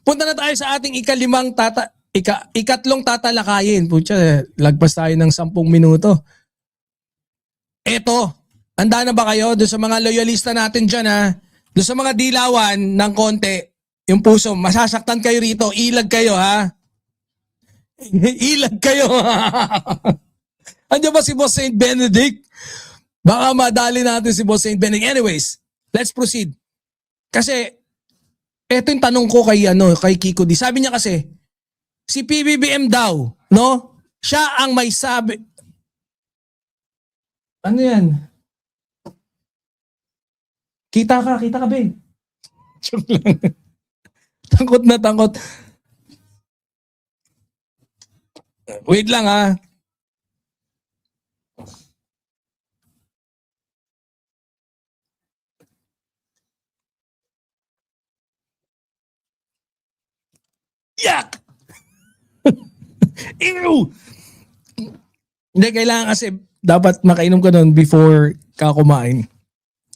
Punta na tayo sa ating ikatlong tatalakayin. Pucha, lagpas tayo ng 10 minuto. Eto, handa na ba kayo? Doon sa mga loyalista natin dyan ha. Doon sa mga dilawan ng konti, yung puso, masasaktan kayo rito. Ilag kayo ha. Ilag kayo. Andiyan ba si Boss Saint Benedict? Baka madali natin si Boss Saint Benedict. Anyways, let's proceed. Kasi, eto yung tanong ko kay Kiko D. Sabi niya kasi, si PBBM daw, no? Siya ang may sabi. Ano yan? Kita ka, Ben. Joke lang. Tangkot na tangkot. Wait lang ha. Yak! Ew! Hindi, kailangan kasi dapat makainom ka nun before ka kumain.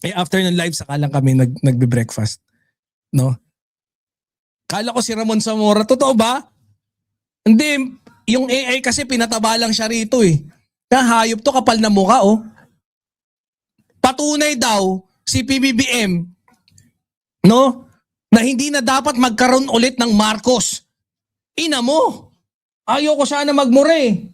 Eh, after ng live, saka lang kami nagbe-breakfast. No? Kala ko si Ramon Zamora. Totoo ba? Hindi, yung AI kasi pinataba lang siya rito eh. Hayop to, kapal na mukha oh. Patunay daw si PBBM, no? Na hindi na dapat magkaroon ulit ng Marcos. Ina mo, ayoko sana magmure.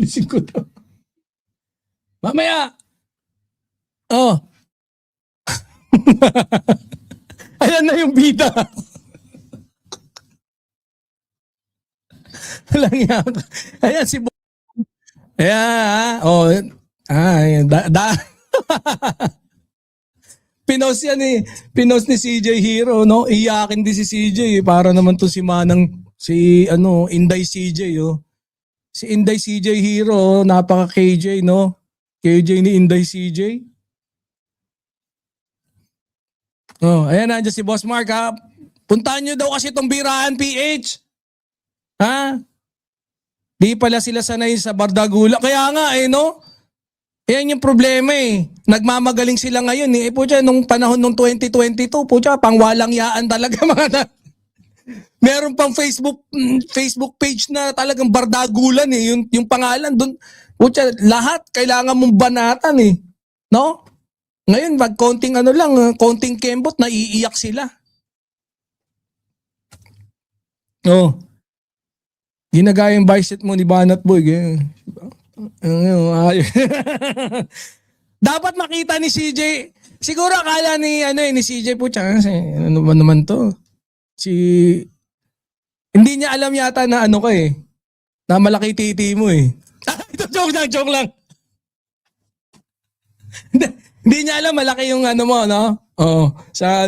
Lising ko to. Mamaya. Oh. Ayan na yung bida. Alam yan. Ayan si ayan. Oh. Ayan. Pinost yan eh. Pinost ni CJ Hero, no? Iyakin din si CJ eh. Para naman to si Manang, si Inday CJ, oh. Si Inday CJ Hero, napaka KJ, no? KJ ni Inday CJ. Oh, ayan nandiyan si Boss Mark ha. Puntahan nyo daw kasi itong Birahan PH. Ha? Di pala sila sanay sa Bardagula. Kaya nga eh, no? Yan yung problema eh. Nagmamagaling sila ngayon eh. Pucha, nung panahon ng 2022, pucha, pangwalang yaan talaga mga meron pang Facebook page na talagang bardagulan eh. Yung pangalan doon, pucha, lahat kailangan mong banatan eh. No? Ngayon, pag konting konting kembot, naiiyak sila. Oh. Ginagaya yung bicep mo ni Banat Boy. Dapat makita ni CJ. Siguro akala ni CJ pucha, ano ba naman to? Hindi niya alam yata na ka eh. Na malaki titi mo eh. Ito joke lang. Hindi niya alam malaki yung mo, no? Oo, sa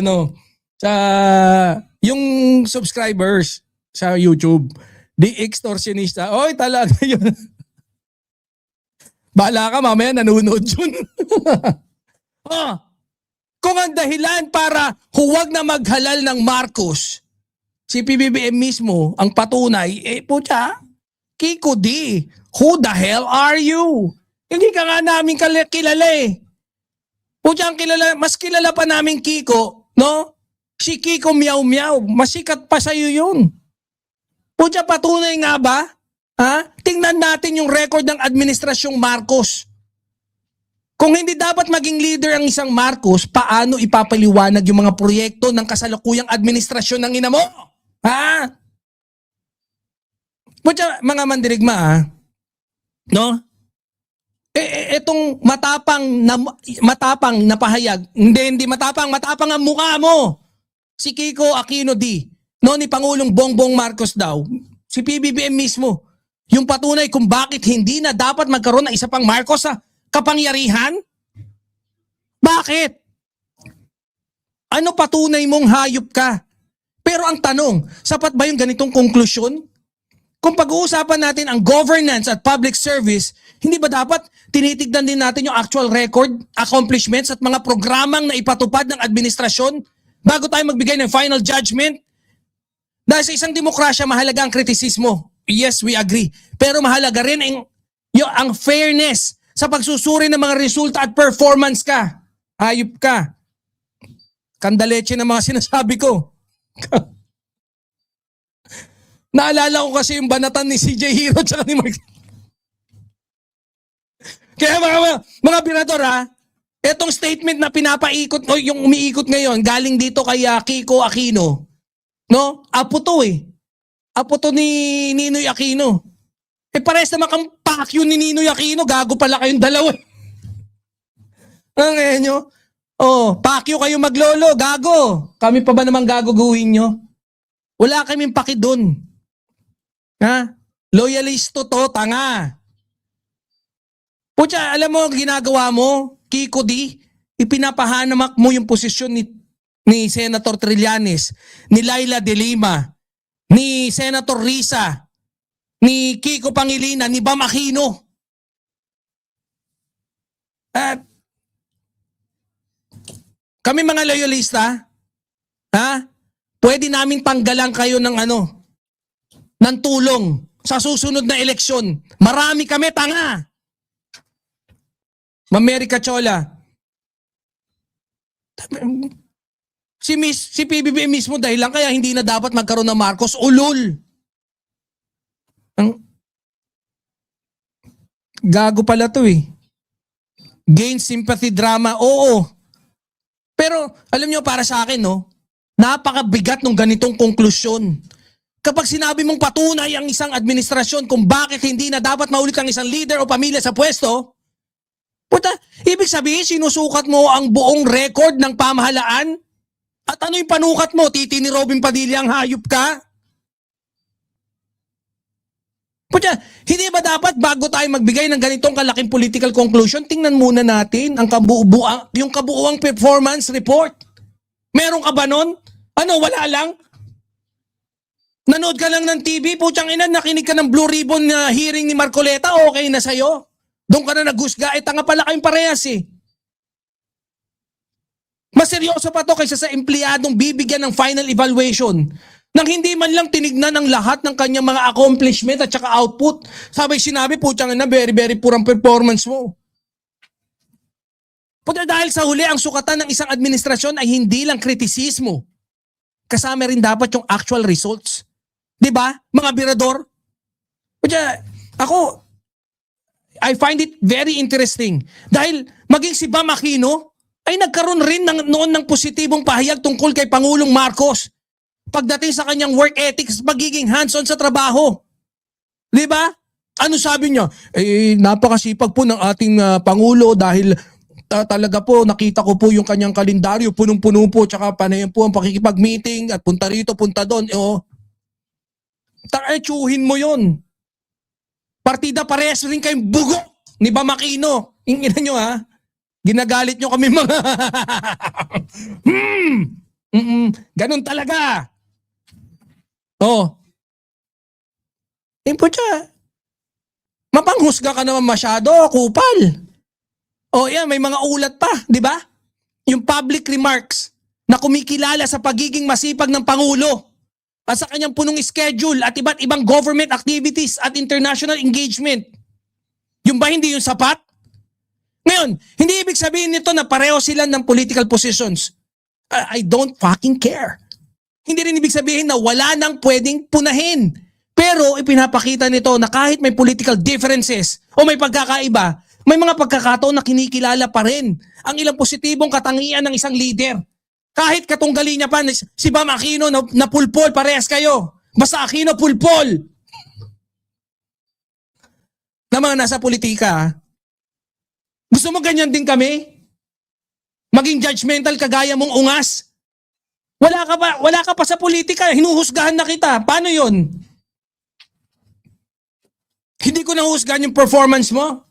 yung subscribers sa YouTube. The extortionista. Oy, talaga yun. Bahala ka, mamaya nanonood yun. Oh, kung ang dahilan para huwag na maghalal ng Marcos, si PBBM mismo, ang patunay, pucha, Kiko D, who the hell are you? Hindi ka nga namin kilala eh. Pucha, mas kilala pa namin Kiko, no? Si Kiko Meow Meow, masikat pa sa'yo yun. Pucha, patunay nga ba? Ha? Tingnan natin yung record ng administrasyong Marcos. Kung hindi dapat maging leader ang isang Marcos, paano ipapaliwanag yung mga proyekto ng kasalukuyang administrasyon ng ina mo? Ha? Pucha, mga mandirigma ha? No? Etong matapang na pahayag, hindi matapang ang mukha mo. Si Kiko Aquino D, no, ni Pangulong Bongbong Marcos daw, si PBBM mismo, yung patunay kung bakit hindi na dapat magkaroon ng isa pang Marcos sa kapangyarihan? Bakit? Ano patunay mong hayop ka? Pero ang tanong, sapat ba yung ganitong konklusyon? Kung pag-uusapan natin ang governance at public service, hindi ba dapat tinitignan din natin yung actual record, accomplishments at mga programang na ipatupad ng administrasyon bago tayo magbigay ng final judgment? Dahil sa isang demokrasya, mahalaga ang kritisismo. Yes, we agree. Pero mahalaga rin ang fairness sa pagsusuri ng mga resulta at performance ka. Hayop ka. Kandaleche ng mga sinasabi ko. Naalala ko kasi yung banatan ni CJ Hero tsaka ni Mark. Kaya mga binador ha, etong statement na pinapaikot, o yung umiikot ngayon, galing dito kay Kiko Aquino. No? Apo to eh. Apo to ni Ninoy Aquino. Pares naman kang pakyo ni Ninoy Aquino, gago pala kayong dalawa. Ang ngayon nyo? Pakyo kayo maglolo, gago. Kami pa ba naman gaguguhin nyo? Wala kaming paki dun. Ha? Loyalisto to, tanga. Pucha, alam mo, ginagawa mo, Kiko D, ipinapahanamak mo yung posisyon ni Senator Trillanes, ni Laila De Lima, ni Senator Risa, ni Kiko Pangilinan, ni Bam Aquino. Kami mga loyalista, pwede namin tanggalan kayo ng tulong sa susunod na eleksyon. Marami kami, tanga. Ma'am Chola. Si PBBM mismo dahilan kaya hindi na dapat magkaroon ng Marcos, ulol. Gago pala to eh. Gain sympathy drama, oo. Pero alam nyo, para sa akin, no, napakabigat ng ganitong konklusyon. Kapag sinabi mong patunay ang isang administrasyon kung bakit hindi na dapat maulit ang isang leader o pamilya sa pwesto, ibig sabihin sinusukat mo ang buong record ng pamahalaan? At ano yung panukat mo? Titi ni Robin Padilla ang hayop ka? Hindi ba dapat bago tayo magbigay ng ganitong kalaking political conclusion, tingnan muna natin ang yung kabuuang performance report? Meron ka ba nun? Wala lang? Nanood ka lang ng TV, putyang ina, nakinig ka ng Blue Ribbon na hearing ni Marcoleta, okay na sa'yo. Doon ka na naghusga, tanga pala kayong parehas eh. Mas seryoso pa to kaysa sa empleyadong bibigyan ng final evaluation nang hindi man lang tinignan ang lahat ng kanyang mga accomplishment at saka output. Sabay sinabi, putyang ina, very, very poor ang performance mo. Dahil sa huli, ang sukatan ng isang administrasyon ay hindi lang kritisismo. Kasama rin dapat yung actual results. Diba, mga birador? Ako, I find it very interesting. Dahil maging si Bam Aquino ay nagkaroon rin noon ng positibong pahayag tungkol kay Pangulong Marcos pagdating sa kanyang work ethics, pagiging hands-on sa trabaho. Diba? Ano sabi niya? Napakasipag po ng ating Pangulo dahil talaga po nakita ko po yung kanyang kalendaryo, punong-puno po, tsaka panayan po ang pakikipag-meeting at punta rito, punta doon. Tsuhin mo yun. Partida parehas rin kayong bugo ni Bam Aquino. Ingina nyo ha. Ginagalit nyo kami mga ganun talaga. Mapanghusga ka naman masyado, kupal. Yan, may mga ulat pa, di ba? Yung public remarks na kumikilala sa pagiging masipag ng Pangulo at sa kanyang punong schedule at iba't ibang government activities at international engagement. Yung ba hindi yung sapat? Ngayon, hindi ibig sabihin nito na pareho sila ng political positions. I don't fucking care. Hindi rin ibig sabihin na wala nang pwedeng punahin. Pero ipinapakita nito na kahit may political differences o may pagkakaiba, may mga pagkakataon na kinikilala pa rin ang ilang positibong katangian ng isang leader. Kahit katunggali niya pa, si Bam Aquino na pulpol, parehas kayo. Basta Aquino pulpol. Na mga nasa politika, gusto mo ganyan din kami? Maging judgmental kagaya mong ungas? Wala ka pa sa politika, hinuhusgahan na kita. Paano yon? Hindi ko nahuhusgahan yung performance mo?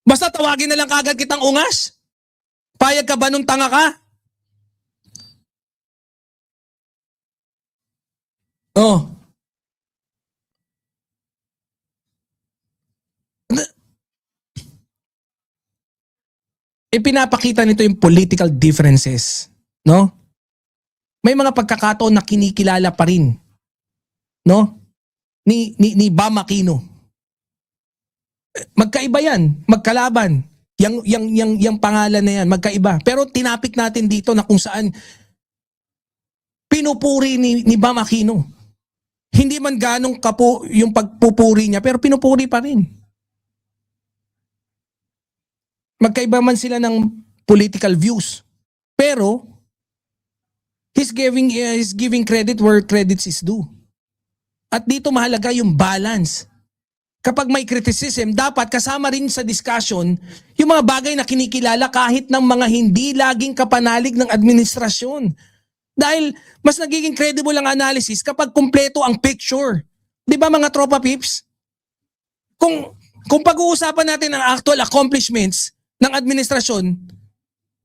Basta tawagin na lang kagad kitang ungas? Payag ka ba nung tanga ka? Oh. Ipinapakita nito yung political differences, no? May mga pagkakataon na kinikilala pa rin, no? Ni Bam Aquino. Magkaiba yan, magkalaban. Yang pangalan na yan, magkaiba. Pero tinapik natin dito na kung saan pinupuri ni Bam Aquino. Hindi man ganong kapo yung pagpupuri niya, pero pinupuri pa rin. Magkaiba man sila ng political views. Pero, he's giving credit where credits is due. At dito mahalaga yung balance. Kapag may criticism, dapat kasama rin sa discussion yung mga bagay na kinikilala kahit ng mga hindi laging kapanalig ng administrasyon. Dahil mas nagiging credible ang analysis kapag kumpleto ang picture. Di ba mga tropa pips? Kung pag-uusapan natin ang actual accomplishments ng administrasyon,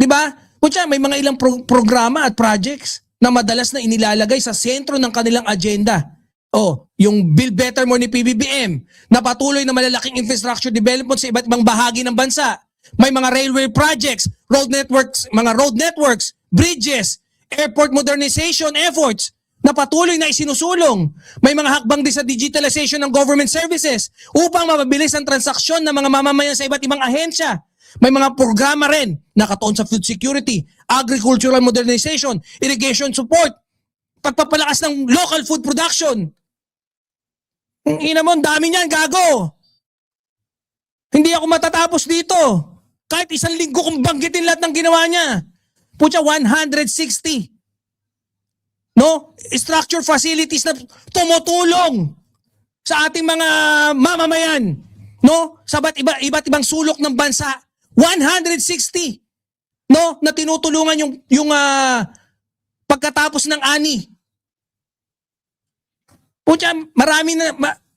di ba? Kutya, may mga ilang programa at projects na madalas na inilalagay sa sentro ng kanilang agenda. Oh, yung Build Better More ni PBBM na patuloy na malalaking infrastructure development sa iba't ibang bahagi ng bansa. May mga railway projects, mga road networks, bridges, airport modernization efforts na patuloy na isinusulong. May mga hakbang din sa digitalization ng government services upang mapabilis ang transaksyon ng mga mamamayan sa iba't ibang ahensya. May mga programa rin nakatuon sa food security, agricultural modernization, irrigation support, pagpapalakas ng local food production. Ang ina mo, dami niyan, gago. Hindi ako matatapos dito. Kahit isang linggo kong banggitin lahat ng ginawa niya. Putya, 160. No? Structure facilities na tumutulong sa ating mga mamamayan. No? Sa iba't ibang sulok ng bansa. 160. No? Na tinutulungan yung pagkatapos ng ani. Putya,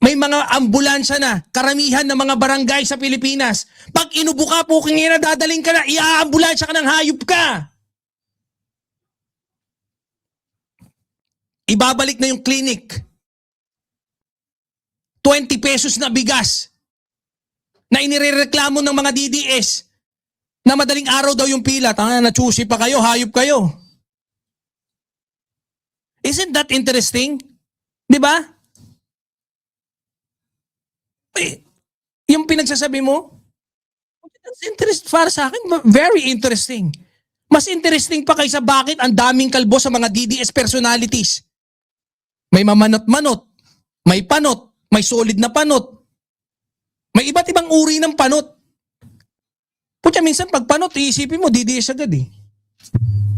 may mga ambulansya na, karamihan ng mga barangay sa Pilipinas. Pag inubo ka, puking ina, dadaling ka na, iaambulansya ka ng hayop ka. Ibabalik na yung clinic. 20 pesos na bigas na inirereklamo ng mga DDS na madaling araw daw yung pila. Tanga, na-choosy pa kayo, hayop kayo. Isn't that interesting? Di ba? Yung pinagsasabi mo, that's interest para sa akin, very interesting. Mas interesting pa kaysa bakit ang daming kalbo sa mga DDS personalities. May mamanot-manot, may panot, may solid na panot. May iba't ibang uri ng panot. Putya, minsan pag panot, iisipin mo, DDS agad eh.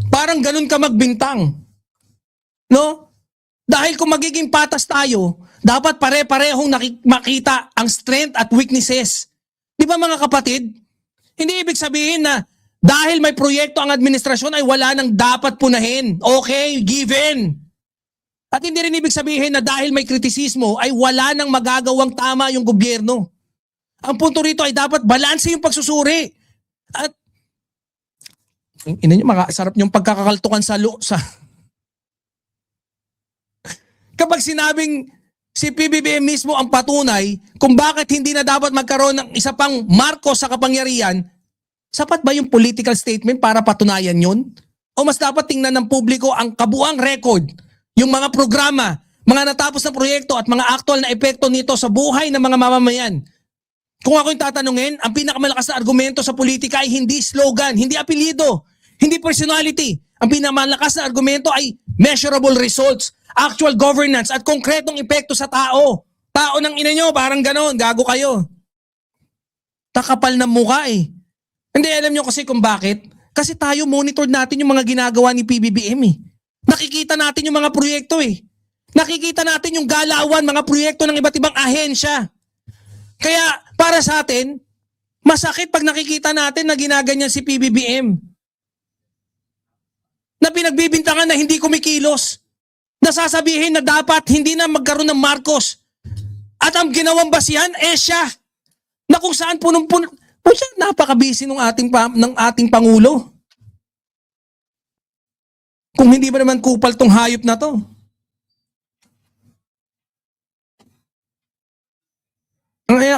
Parang ganun ka magbintang. No? Dahil kung magiging patas tayo, dapat pare-parehong makita ang strength at weaknesses. Di ba mga kapatid? Hindi ibig sabihin na dahil may proyekto ang administrasyon ay wala nang dapat punahin. Okay, given. At hindi rin ibig sabihin na dahil may kritisismo ay wala nang magagawang tama yung gobyerno. Ang punto rito ay dapat balanse yung pagsusuri. At ina niyo, sarap yung pagkakakaltukan sa kapag sinabing si PBBM mismo ang patunay kung bakit hindi na dapat magkaroon ng isa pang Marcos sa kapangyarihan, sapat ba yung political statement para patunayan yun? O mas dapat tingnan ng publiko ang kabuang record, yung mga programa, mga natapos na proyekto at mga aktual na epekto nito sa buhay ng mga mamamayan? Kung ako yung tatanungin, ang pinakamalakas na argumento sa politika ay hindi slogan, hindi apelyido, hindi personality. Ang pinakamalakas na argumento ay measurable results, actual governance at konkretong epekto sa tao. Tao ng ina nyo, parang ganon, gago kayo. Takapal ng mukha eh. Hindi, alam nyo kasi kung bakit? Kasi tayo monitor natin yung mga ginagawa ni PBBM eh. Nakikita natin yung mga proyekto eh. Nakikita natin yung galawan, mga proyekto ng iba't ibang ahensya. Kaya para sa atin, masakit pag nakikita natin na ginaganyan si PBBM. Na pinagbibintangan na hindi kumikilos. Nasasabihin na dapat hindi na magkaroon ng Marcos. At ang ginawang basihan, siya. Na kung saan punong-puno. Napaka-busy ng ating Pangulo. Kung hindi ba naman kupal tong hayop na to.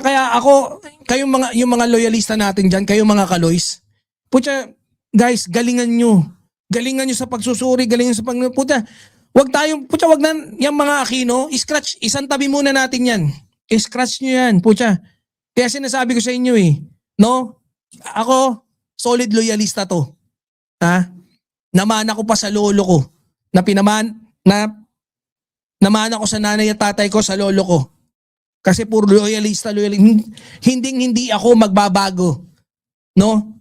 kaya ako, yung mga loyalista natin diyan, kayong mga kaloys. Putya, guys, galingan nyo. Galingan nyo sa pagsusuri, galingan sa putya. Wag na yung mga Aquino, scratch, isang tabi muna natin yan. I-scratch nyo yan, putya. Kaya sinasabi ko sa inyo no? Ako, solid loyalista to. Ha? Namana ko pa sa lolo ko. Namana ko sa nanay at tatay ko, sa lolo ko. Kasi puro loyalista. Hindi ako magbabago. No?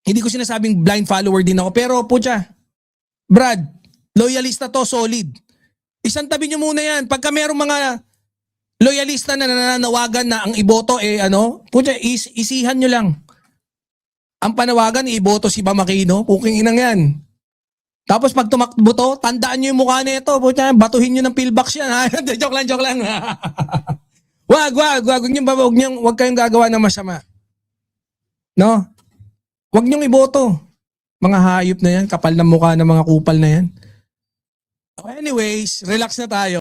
Hindi ko sinasabing blind follower din ako. Pero putya, Brad, loyalista to, solid. Isang tabi nyo muna yan. Pagka merong mga loyalista na nananawagan na ang iboto, putya, isihan nyo lang. Ang panawagan, iboto si Bam Aquino, puking inang yan. Tapos pag tumakbo to, tandaan nyo yung mukha nito. Batuhin nyo ng pillbox yan. Ha? joke lang. Wag kayong gagawa ng masama. No? Wag nyong iboto. Mga hayop na yan, kapal ng mukha ng mga kupal na yan. Anyways, relax na tayo.